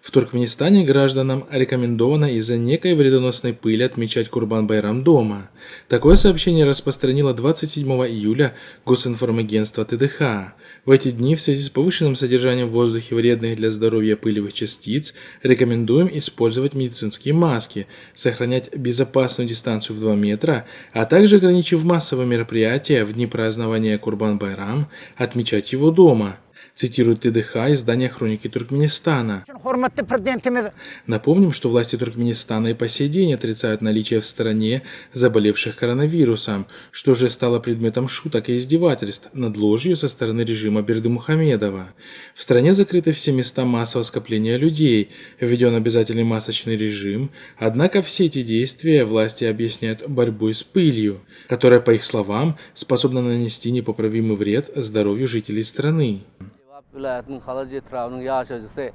В Туркменистане гражданам рекомендовано из-за некой вредоносной пыли отмечать Курбан-Байрам дома. Такое сообщение распространило 27 июля Госинформагентство ТДХ. В эти дни в связи с повышенным содержанием в воздухе вредных для здоровья пылевых частиц рекомендуем использовать медицинские маски, сохранять безопасную дистанцию в 2 метра, а также, ограничив массовые мероприятия в дни празднования Курбан-Байрам, отмечать его дома. Цитирует ТДХ издание «Хроники Туркменистана». Напомним, что власти Туркменистана и по сей день отрицают наличие в стране заболевших коронавирусом, что же стало предметом шуток и издевательств над ложью со стороны режима Бердымухамедова. В стране закрыты все места массового скопления людей, введен обязательный масочный режим, однако все эти действия власти объясняют борьбой с пылью, которая, по их словам, способна нанести непоправимый вред здоровью жителей страны. viloyatning xalaj etrafining yaşaýjysy